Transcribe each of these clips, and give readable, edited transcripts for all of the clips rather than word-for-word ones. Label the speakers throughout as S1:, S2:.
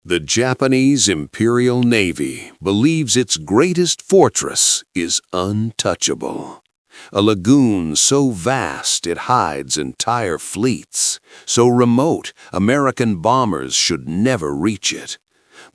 S1: The Japanese Imperial Navy believes its greatest fortress is untouchable. A lagoon so vast it hides entire fleets, so remote American bombers should never reach it.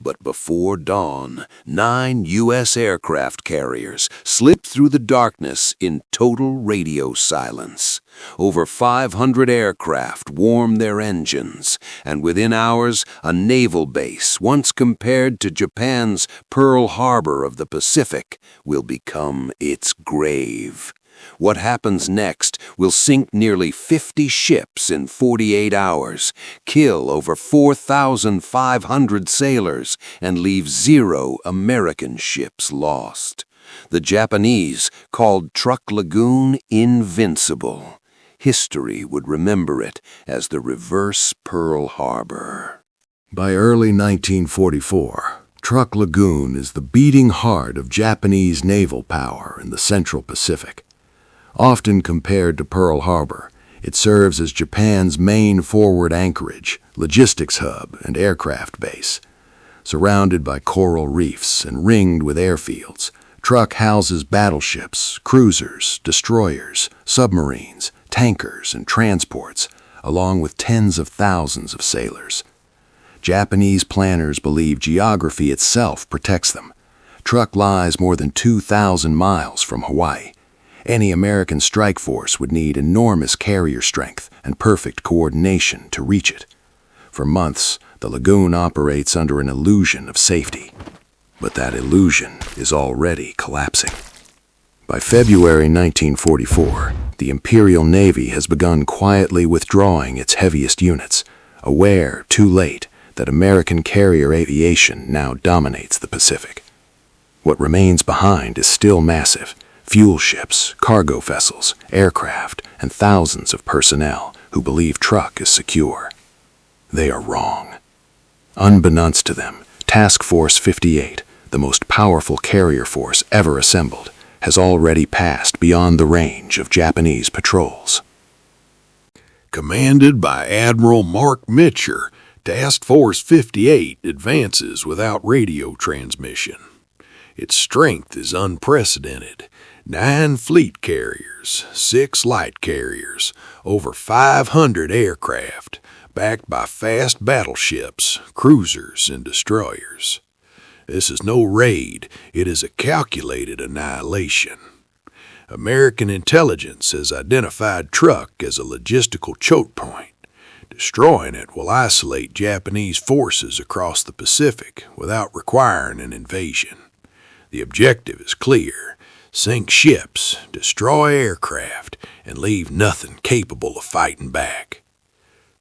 S1: But before dawn, 9 U.S. aircraft carriers slipped through the darkness in total radio silence. Over 500 aircraft warmed their engines, and within hours, a naval base once compared to Japan's Pearl Harbor of the Pacific will become its grave. What happens next will sink nearly 50 ships in 48 hours, kill over 4,500 sailors, and leave 0 American ships lost. The Japanese called Truk Lagoon invincible. History would remember it as the reverse Pearl Harbor.
S2: By early 1944, Truk Lagoon is the beating heart of Japanese naval power in the Central Pacific. Often compared to Pearl Harbor, it serves as Japan's main forward anchorage, logistics hub, and aircraft base. Surrounded by coral reefs and ringed with airfields, Truk houses battleships, cruisers, destroyers, submarines, tankers, and transports, along with tens of thousands of sailors. Japanese planners believe geography itself protects them. Truk lies more than 2,000 miles from Hawaii. Any American strike force would need enormous carrier strength and perfect coordination to reach it. For months, the lagoon operates under an illusion of safety. But that illusion is already collapsing. By February 1944, the Imperial Navy has begun quietly withdrawing its heaviest units, aware, too late, that American carrier aviation now dominates the Pacific. What remains behind is still massive. Fuel ships, cargo vessels, aircraft, and thousands of personnel who believe Truk is secure. They are wrong. Unbeknownst to them, Task Force 58, the most powerful carrier force ever assembled, has already passed beyond the range of Japanese patrols.
S3: Commanded by Admiral Mark Mitcher, Task Force 58 advances without radio transmission. Its strength is unprecedented. 9 fleet carriers, 6 light carriers, over 500 aircraft, backed by fast battleships, cruisers, and destroyers. This is no raid, it is a calculated annihilation. American intelligence has identified Truk as a logistical choke point. Destroying it will isolate Japanese forces across the Pacific without requiring an invasion. The objective is clear. Sink ships, destroy aircraft, and leave nothing capable of fighting back.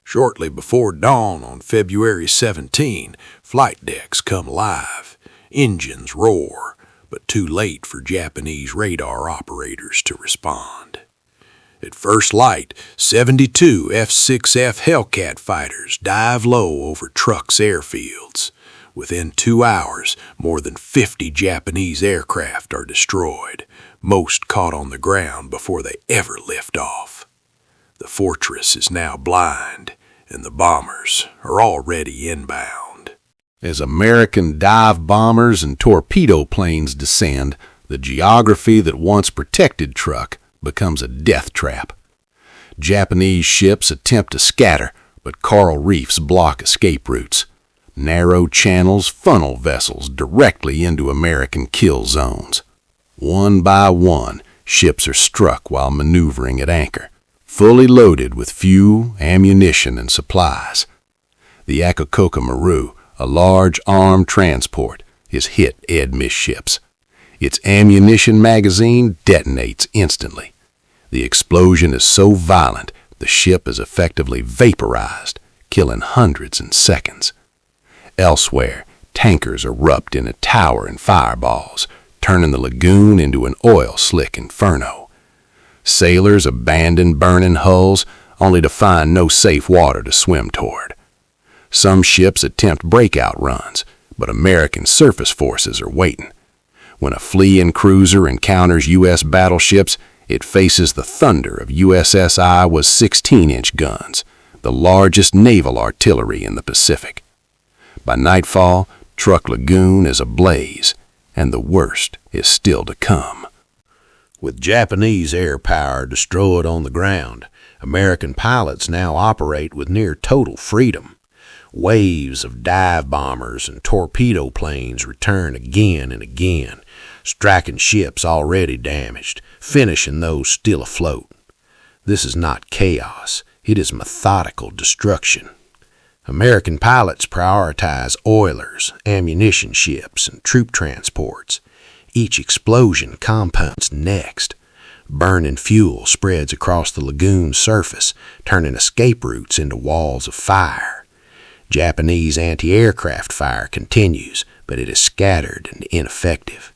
S3: Shortly before dawn on February 17, flight decks come alive. Engines roar, but too late for Japanese radar operators to respond. At first light, 72 F-6F Hellcat fighters dive low over Truk's airfields. Within 2 hours, more than 50 Japanese aircraft are destroyed, most caught on the ground before they ever lift off. The fortress is now blind, and the bombers are already inbound.
S4: As American dive bombers and torpedo planes descend, the geography that once protected Truk becomes a death trap. Japanese ships attempt to scatter, but coral reefs block escape routes. Narrow channels funnel vessels directly into American kill zones. One by one, ships are struck while maneuvering at anchor, fully loaded with fuel, ammunition, and supplies. The Akakoka Maru, a large armed transport, is hit amidships. Its ammunition magazine detonates instantly. The explosion is so violent, the ship is effectively vaporized, killing hundreds in seconds. Elsewhere, tankers erupt in a tower in fireballs, turning the lagoon into an oil slick inferno. Sailors abandon burning hulls, only to find no safe water to swim toward. Some ships attempt breakout runs, but American surface forces are waiting. When a fleeing cruiser encounters U.S. battleships, it faces the thunder of USS Iowa's 16-inch guns, the largest naval artillery in the Pacific. By nightfall, Truk Lagoon is ablaze, and the worst is still to come.
S3: With Japanese air power destroyed on the ground, American pilots now operate with near total freedom. Waves of dive bombers and torpedo planes return again and again, striking ships already damaged, finishing those still afloat. This is not chaos, it is methodical destruction. American pilots prioritize oilers, ammunition ships, and troop transports. Each explosion compounds next. Burning fuel spreads across the lagoon's surface, turning escape routes into walls of fire. Japanese anti-aircraft fire continues, but it is scattered and ineffective.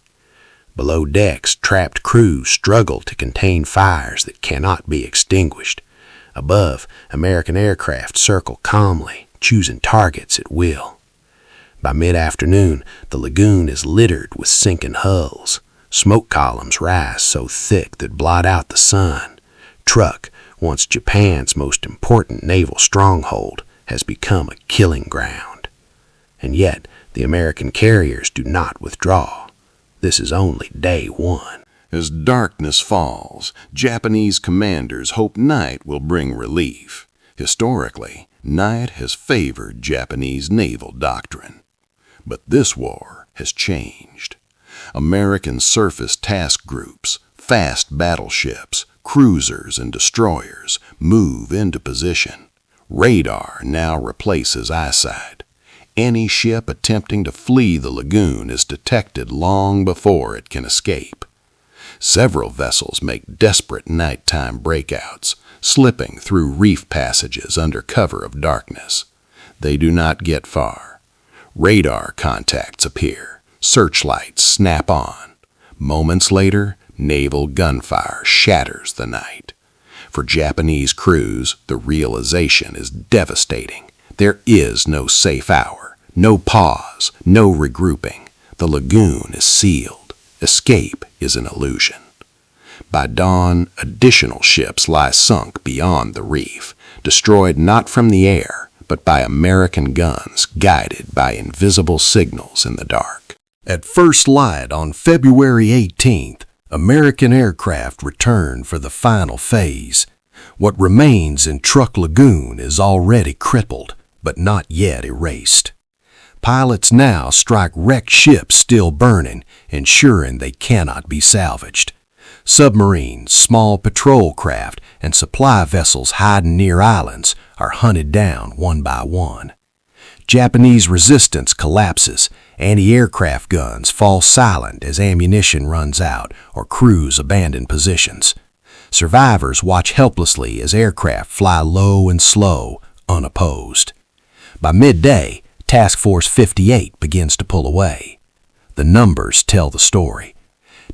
S3: Below decks, trapped crews struggle to contain fires that cannot be extinguished. Above, American aircraft circle calmly, choosing targets at will. By mid-afternoon, the lagoon is littered with sinking hulls. Smoke columns rise so thick that blot out the sun. Truk, once Japan's most important naval stronghold, has become a killing ground. And yet, the American carriers do not withdraw. This is only day one.
S2: As darkness falls, Japanese commanders hope night will bring relief. Historically, night has favored Japanese naval doctrine. But this war has changed. American surface task groups, fast battleships, cruisers, and destroyers move into position. Radar now replaces eyesight. Any ship attempting to flee the lagoon is detected long before it can escape. Several vessels make desperate nighttime breakouts, slipping through reef passages under cover of darkness. They do not get far. Radar contacts appear. Searchlights snap on. Moments later, naval gunfire shatters the night. For Japanese crews, the realization is devastating. There is no safe hour, no pause, no regrouping. The lagoon is sealed. Escape is an illusion. By dawn, additional ships lie sunk beyond the reef, destroyed not from the air, but by American guns guided by invisible signals in the dark. At first light on February 18th, American aircraft return for the final phase. What remains in Truk Lagoon is already crippled, but not yet erased. Pilots now strike wrecked ships still burning, ensuring they cannot be salvaged. Submarines, small patrol craft, and supply vessels hiding near islands are hunted down one by one. Japanese resistance collapses. Anti-aircraft guns fall silent as ammunition runs out or crews abandon positions. Survivors watch helplessly as aircraft fly low and slow, unopposed. By midday, Task Force 58 begins to pull away. The numbers tell the story.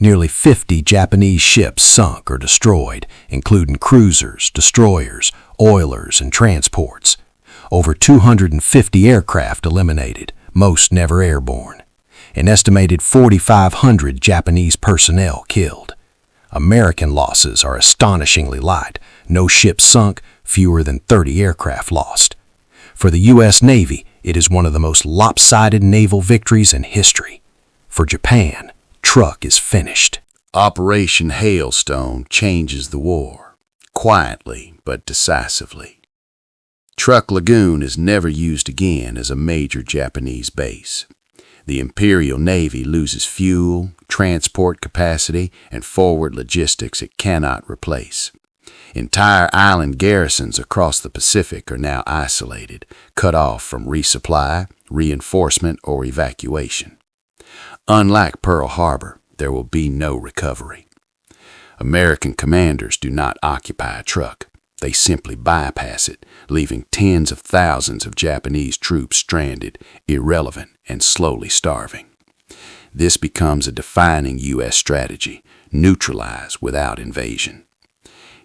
S2: Nearly 50 Japanese ships sunk or destroyed, including cruisers, destroyers, oilers, and transports. Over 250 aircraft eliminated, most never airborne. An estimated 4,500 Japanese personnel killed. American losses are astonishingly light. No ships sunk, fewer than 30 aircraft lost. For the U.S. Navy, it is one of the most lopsided naval victories in history. For Japan, Truk is finished. Operation Hailstone changes the war, quietly but decisively. Truk Lagoon is never used again as a major Japanese base. The Imperial Navy loses fuel, transport capacity, and forward logistics it cannot replace. Entire island garrisons across the Pacific are now isolated, cut off from resupply, reinforcement, or evacuation. Unlike Pearl Harbor, there will be no recovery. American commanders do not occupy Truk. They simply bypass it, leaving tens of thousands of Japanese troops stranded, irrelevant, and slowly starving. This becomes a defining U.S. strategy: neutralize without invasion.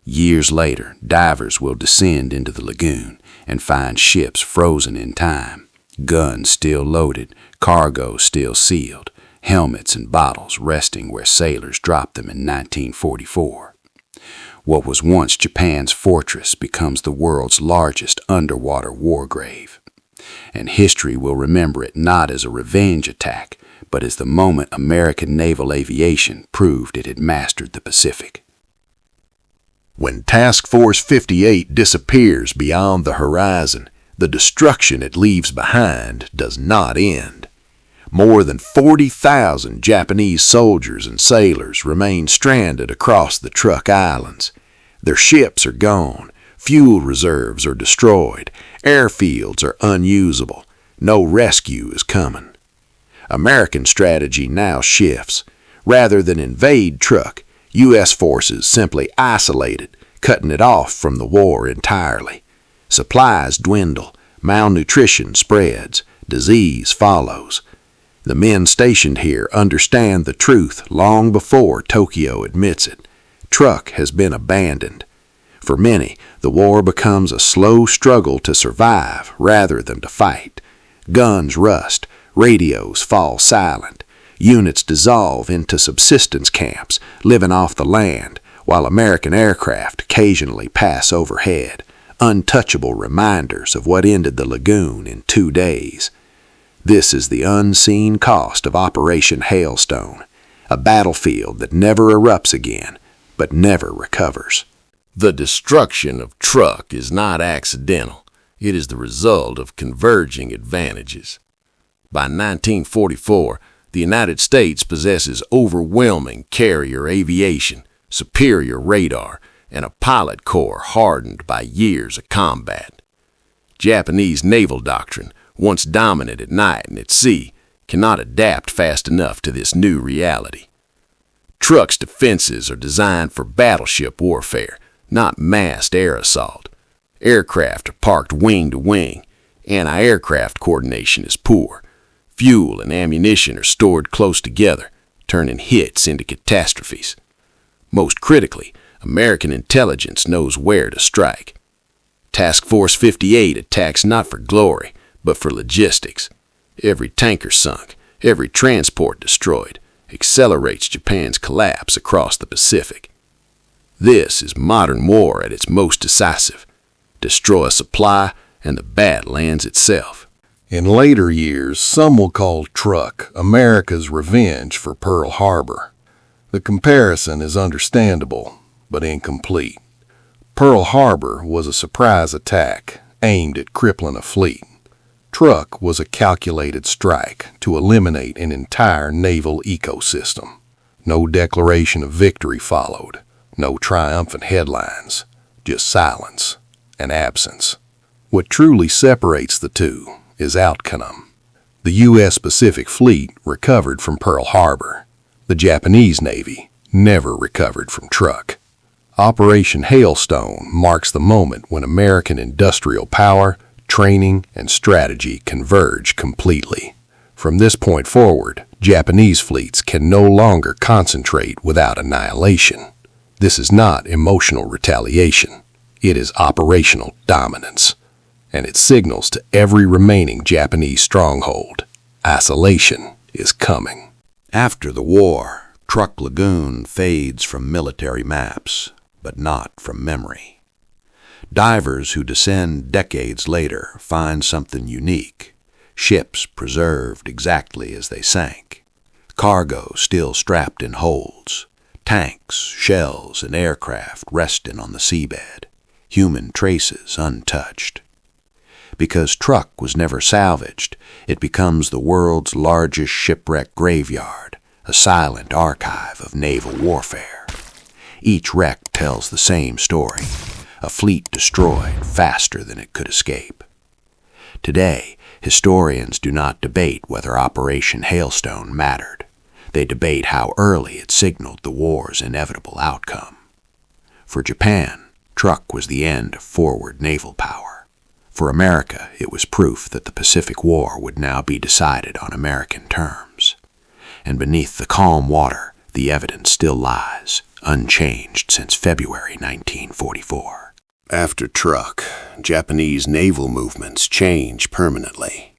S2: Years later, divers will descend into the lagoon and find ships frozen in time, guns still loaded, cargo still sealed, helmets and bottles resting where sailors dropped them in 1944. What was once Japan's fortress becomes the world's largest underwater war grave. And history will remember it not as a revenge attack, but as the moment American naval aviation proved it had mastered the Pacific.
S3: When Task Force 58 disappears beyond the horizon, the destruction it leaves behind does not end. More than 40,000 Japanese soldiers and sailors remain stranded across the Truk Islands. Their ships are gone, fuel reserves are destroyed, airfields are unusable, no rescue is coming. American strategy now shifts. Rather than invade Truk, U.S. forces simply isolate it, cutting it off from the war entirely. Supplies dwindle, malnutrition spreads, disease follows. The men stationed here understand the truth long before Tokyo admits it. Truk has been abandoned. For many, the war becomes a slow struggle to survive rather than to fight. Guns rust, radios fall silent, units dissolve into subsistence camps, living off the land, while American aircraft occasionally pass overhead, untouchable reminders of what ended the lagoon in 2 days. This is the unseen cost of Operation Hailstone, a battlefield that never erupts again, but never recovers.
S1: The destruction of Truk is not accidental. It is the result of converging advantages. By 1944, the United States possesses overwhelming carrier aviation, superior radar, and a pilot corps hardened by years of combat. Japanese naval doctrine, once dominant at night and at sea, cannot adapt fast enough to this new reality. Truk's defenses are designed for battleship warfare, not massed air assault. Aircraft are parked wing to wing. Anti-aircraft coordination is poor. Fuel and ammunition are stored close together, turning hits into catastrophes. Most critically, American intelligence knows where to strike. Task Force 58 attacks not for glory, but for logistics. Every tanker sunk, every transport destroyed, accelerates Japan's collapse across the Pacific. This is modern war at its most decisive. Destroy a supply, and the battle ends itself.
S4: In later years, some will call Truk America's revenge for Pearl Harbor. The comparison is understandable, but incomplete. Pearl Harbor was a surprise attack aimed at crippling a fleet. Truk was a calculated strike to eliminate an entire naval ecosystem. No declaration of victory followed, no triumphant headlines, just silence and absence. What truly separates the two is outcome. The U.S. Pacific Fleet recovered from Pearl Harbor. The Japanese Navy never recovered from Truk. Operation Hailstone marks the moment when American industrial power, training, and strategy converge completely. From this point forward, Japanese fleets can no longer concentrate without annihilation. This is not emotional retaliation. It is operational dominance. And it signals to every remaining Japanese stronghold, isolation is coming.
S2: After the war, Truk Lagoon fades from military maps, but not from memory. Divers who descend decades later find something unique. Ships preserved exactly as they sank. Cargo still strapped in holds. Tanks, shells, and aircraft resting on the seabed. Human traces untouched. Because Truk was never salvaged, it becomes the world's largest shipwreck graveyard, a silent archive of naval warfare. Each wreck tells the same story, a fleet destroyed faster than it could escape. Today, historians do not debate whether Operation Hailstone mattered. They debate how early it signaled the war's inevitable outcome. For Japan, Truk was the end of forward naval power. For America, it was proof that the Pacific War would now be decided on American terms. And beneath the calm water, the evidence still lies, unchanged since February 1944. After Truk, Japanese naval movements change permanently.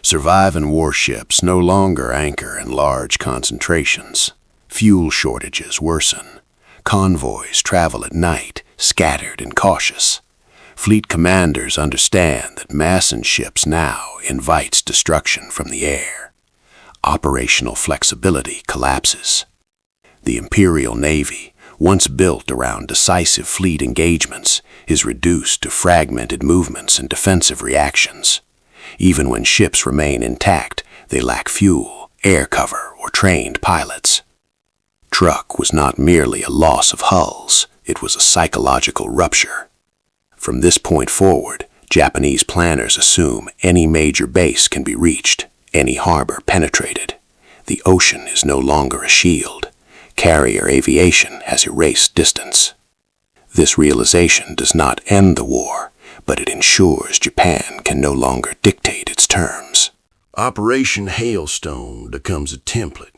S2: Surviving warships no longer anchor in large concentrations. Fuel shortages worsen. Convoys travel at night, scattered and cautious.
S1: Fleet commanders understand that massing ships now invites destruction from the air. Operational flexibility collapses. The Imperial Navy, once built around decisive fleet engagements, is reduced to fragmented movements and defensive reactions. Even when ships remain intact, they lack fuel, air cover, or trained pilots. Truk was not merely a loss of hulls, it was a psychological rupture. From this point forward, Japanese planners assume any major base can be reached, any harbor penetrated. The ocean is no longer a shield. Carrier aviation has erased distance. This realization does not end the war, but it ensures Japan can no longer dictate its terms.
S2: Operation Hailstone becomes a template.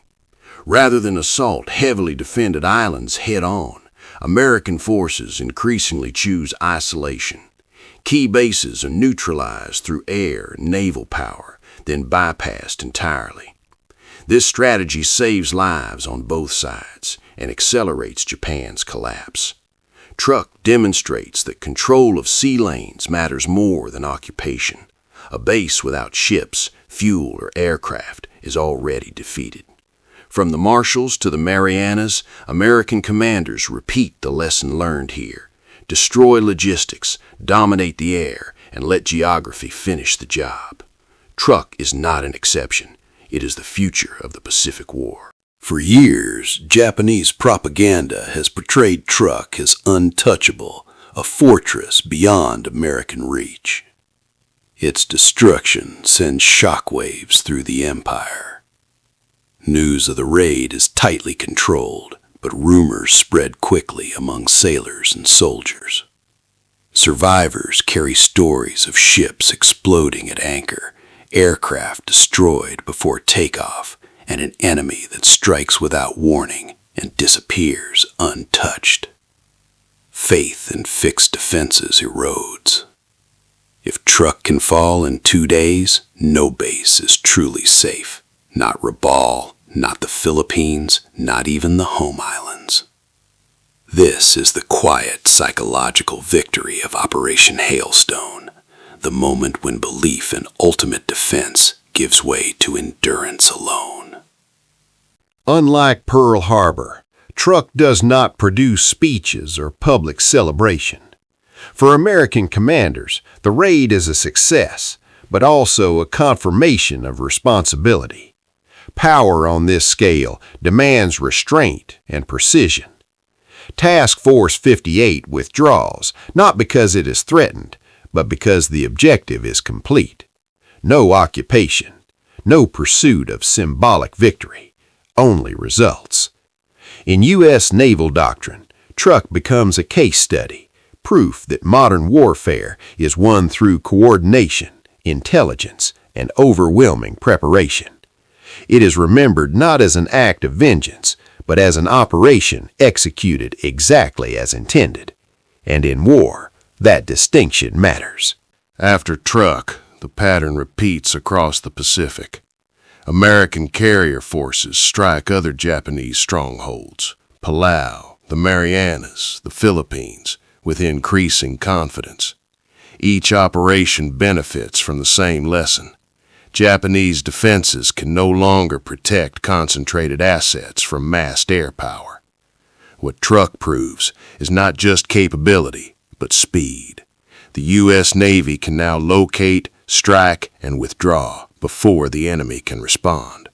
S2: Rather than assault heavily defended islands head-on, American forces increasingly choose isolation. Key bases are neutralized through air and naval power, then bypassed entirely. This strategy saves lives on both sides and accelerates Japan's collapse. Truk demonstrates that control of sea lanes matters more than occupation. A base without ships, fuel, or aircraft is already defeated. From the Marshalls to the Marianas, American commanders repeat the lesson learned here. Destroy logistics, dominate the air, and let geography finish the job. Truk is not an exception. It is the future of the Pacific War.
S1: For years, Japanese propaganda has portrayed Truk as untouchable, a fortress beyond American reach. Its destruction sends shockwaves through the empire. News of the raid is tightly controlled, but rumors spread quickly among sailors and soldiers. Survivors carry stories of ships exploding at anchor, aircraft destroyed before takeoff, and an enemy that strikes without warning and disappears untouched. Faith in fixed defenses erodes. If Truk can fall in 2 days, no base is truly safe. Not Rabaul, not the Philippines, not even the home islands. This is the quiet psychological victory of Operation Hailstone, the moment when belief in ultimate defense gives way to endurance alone.
S3: Unlike Pearl Harbor, Truk does not produce speeches or public celebration. For American commanders, the raid is a success, but also a confirmation of responsibility. Power on this scale demands restraint and precision. Task Force 58 withdraws, not because it is threatened, but because the objective is complete. No occupation, no pursuit of symbolic victory, only results. In U.S. naval doctrine, Truk becomes a case study, proof that modern warfare is won through coordination, intelligence, and overwhelming preparation. It is remembered not as an act of vengeance, but as an operation executed exactly as intended. And in war, that distinction matters.
S2: After Truk, the pattern repeats across the Pacific. American carrier forces strike other Japanese strongholds, Palau, the Marianas, the Philippines, with increasing confidence. Each operation benefits from the same lesson. Japanese defenses can no longer protect concentrated assets from massed air power. What Truk proves is not just capability, but speed. The U.S. Navy can now locate, strike, and withdraw before the enemy can respond.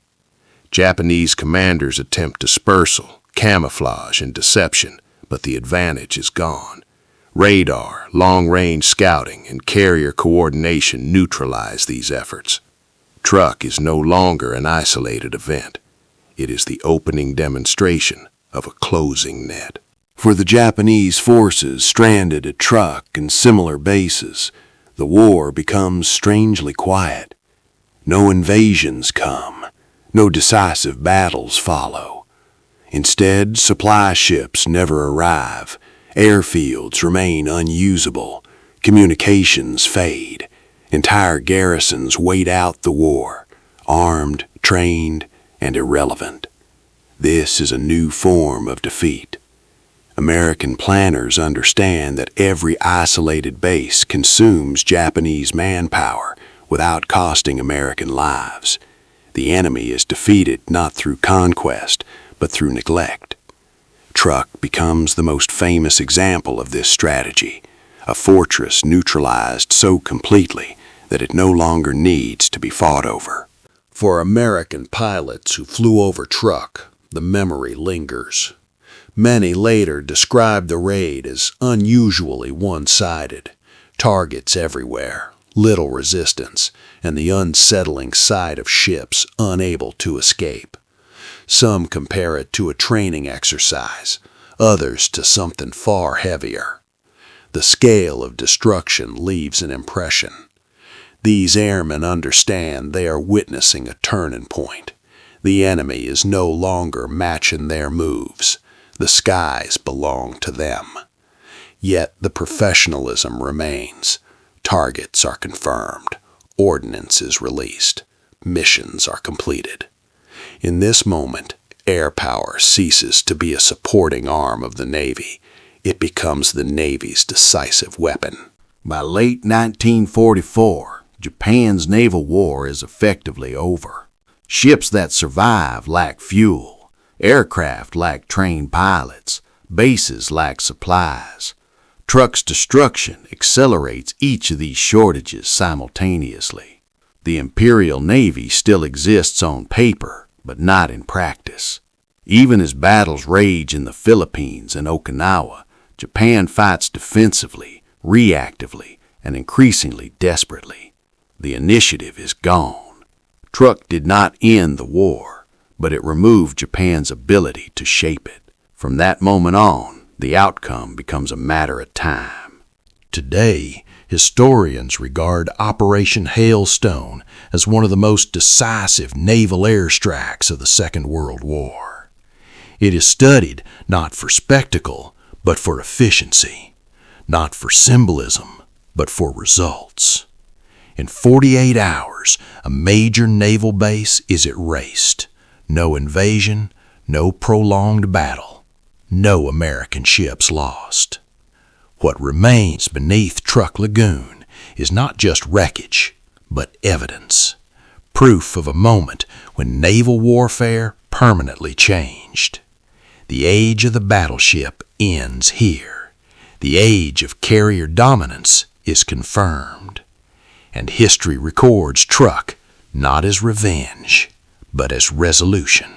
S2: Japanese commanders attempt dispersal, camouflage, and deception, but the advantage is gone. Radar, long-range scouting, and carrier coordination neutralize these efforts. Truk is no longer an isolated event. It is the opening demonstration of a closing net. For the Japanese forces stranded at Truk and similar bases, the war becomes strangely quiet. No invasions come, no decisive battles follow. Instead, supply ships never arrive, airfields remain unusable, communications fade. Entire garrisons wait out the war, armed, trained, and irrelevant. This is a new form of defeat. American planners understand that every isolated base consumes Japanese manpower without costing American lives. The enemy is defeated not through conquest, but through neglect. Truk becomes the most famous example of this strategy, a fortress neutralized so completely that it no longer needs to be fought over.
S1: For American pilots who flew over Truk, the memory lingers. Many later described the raid as unusually one-sided, targets everywhere, little resistance, and the unsettling sight of ships unable to escape. Some compare it to a training exercise, others to something far heavier. The scale of destruction leaves an impression. These airmen understand they are witnessing a turning point. The enemy is no longer matching their moves. The skies belong to them. Yet the professionalism remains. Targets are confirmed. Ordnance is released. Missions are completed. In this moment, air power ceases to be a supporting arm of the Navy. It becomes the Navy's decisive weapon.
S2: By late 1944, Japan's naval war is effectively over. Ships that survive lack fuel. Aircraft lack trained pilots. Bases lack supplies. Truk's destruction accelerates each of these shortages simultaneously. The Imperial Navy still exists on paper, but not in practice. Even as battles rage in the Philippines and Okinawa, Japan fights defensively, reactively, and increasingly desperately. The initiative is gone. Truk did not end the war, but it removed Japan's ability to shape it. From that moment on, the outcome becomes a matter of time.
S4: Today, historians regard Operation Hailstone as one of the most decisive naval airstrikes of the Second World War. It is studied not for spectacle, but for efficiency, not for symbolism, but for results. In 48 hours, a major naval base is erased. No invasion, no prolonged battle, no American ships lost. What remains beneath Truk Lagoon is not just wreckage, but evidence, proof of a moment when naval warfare permanently changed. The age of the battleship ends here. The age of carrier dominance is confirmed. And history records Truk not as revenge, but as resolution.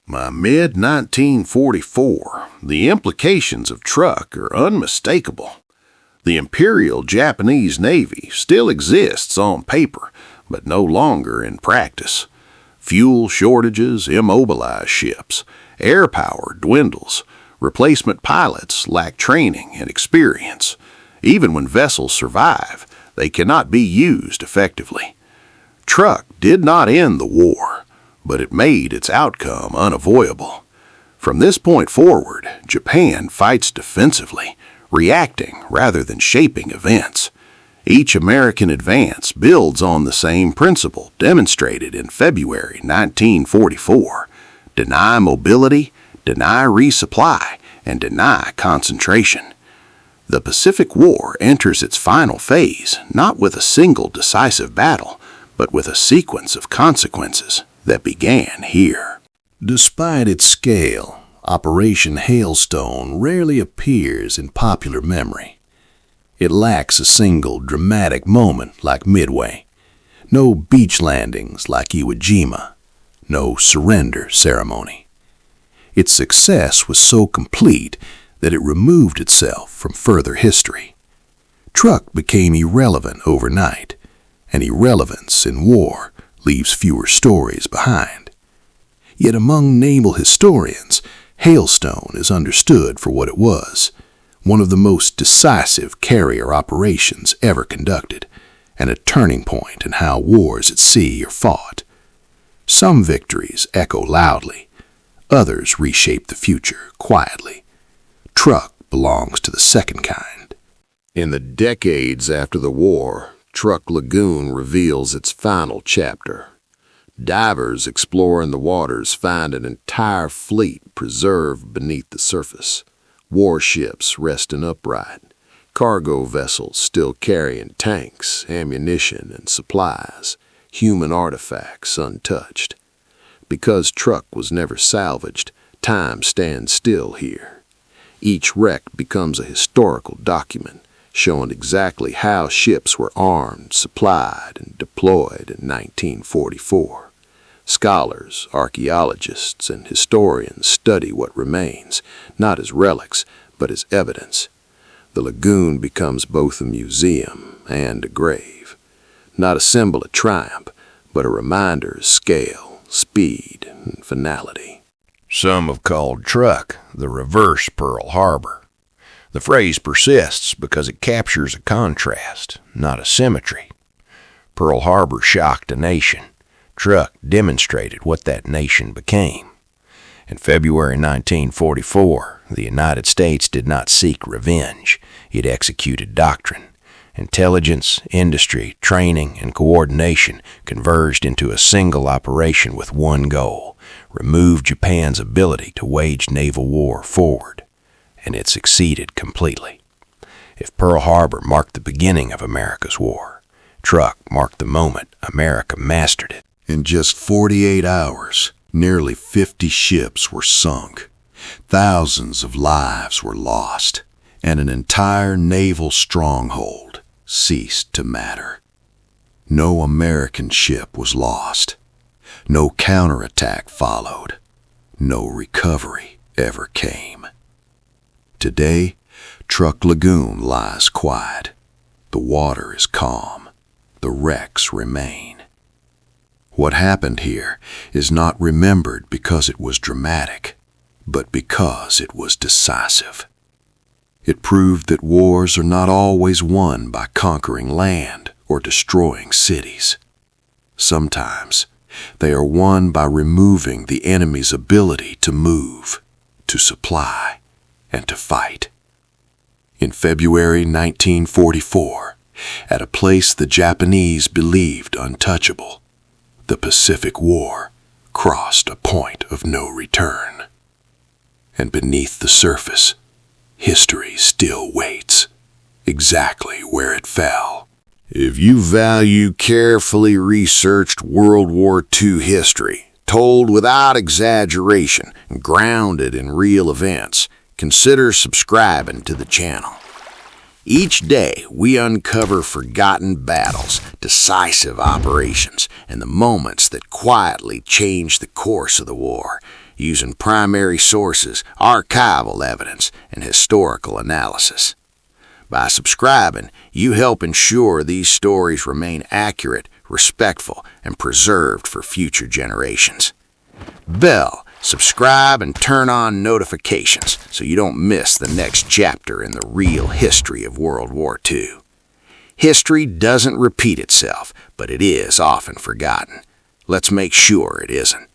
S1: By mid-1944, the implications of Truk are unmistakable. The Imperial Japanese Navy still exists on paper, but no longer in practice. Fuel shortages immobilize ships. Air power dwindles. Replacement pilots lack training and experience. Even when vessels survive, they cannot be used effectively. Truk did not end the war, but it made its outcome unavoidable. From this point forward, Japan fights defensively, reacting rather than shaping events. Each American advance builds on the same principle demonstrated in February 1944. Deny mobility, deny resupply, and deny concentration. The Pacific War enters its final phase not with a single decisive battle, but with a sequence of consequences that began here.
S4: Despite its scale, Operation Hailstone rarely appears in popular memory. It lacks a single dramatic moment like Midway, no beach landings like Iwo Jima, no surrender ceremony. Its success was so complete that it removed itself from further history. Truk became irrelevant overnight, and irrelevance in war leaves fewer stories behind. Yet among naval historians, Hailstone is understood for what it was, one of the most decisive carrier operations ever conducted, and a turning point in how wars at sea are fought. Some victories echo loudly, others reshape the future quietly. Truk belongs to the second kind.
S1: In the decades after the war, Truk Lagoon reveals its final chapter. Divers exploring the waters find an entire fleet preserved beneath the surface.
S2: warships resting upright, cargo vessels still carrying tanks, ammunition, and supplies, human artifacts untouched. Because Truk was never salvaged, time stands still here. Each wreck becomes a historical document, showing exactly how ships were armed, supplied, and deployed in 1944. Scholars, archaeologists, and historians study what remains, not as relics, but as evidence. The lagoon becomes both a museum and a grave, not a symbol of triumph, but a reminder of scale, speed, and finality.
S3: Some have called Truk the reverse Pearl Harbor. The phrase persists because it captures a contrast, not a symmetry. Pearl Harbor shocked a nation. Truk demonstrated what that nation became. In February 1944, the United States did not seek revenge. It executed doctrine. Intelligence, industry, training, and coordination converged into a single operation with one goal: remove Japan's ability to wage naval war forward. And it succeeded completely. If Pearl Harbor marked the beginning of America's war, Truk marked the moment America mastered it.
S2: In just 48 hours, nearly 50 ships were sunk, thousands of lives were lost, and an entire naval stronghold ceased to matter. No American ship was lost. No counterattack followed. No recovery ever came. Today, Truk Lagoon lies quiet. The water is calm. The wrecks remain. What happened here is not remembered because it was dramatic, but because it was decisive. It proved that wars are not always won by conquering land or destroying cities. Sometimes they are won by removing the enemy's ability to move, to supply, and to fight. In February 1944, at a place the Japanese believed untouchable, the Pacific War crossed a point of no return. And beneath the surface, history still waits, exactly where it fell.
S1: If you value carefully researched World War II history, told without exaggeration and grounded in real events, consider subscribing to the channel. Each day, we uncover forgotten battles, decisive operations, and the moments that quietly changed the course of the war, using primary sources, archival evidence, and historical analysis. By subscribing, you help ensure these stories remain accurate, respectful, and preserved for future generations. Bell, subscribe, and turn on notifications so you don't miss the next chapter in the real history of World War II. History doesn't repeat itself, but it is often forgotten. Let's make sure it isn't.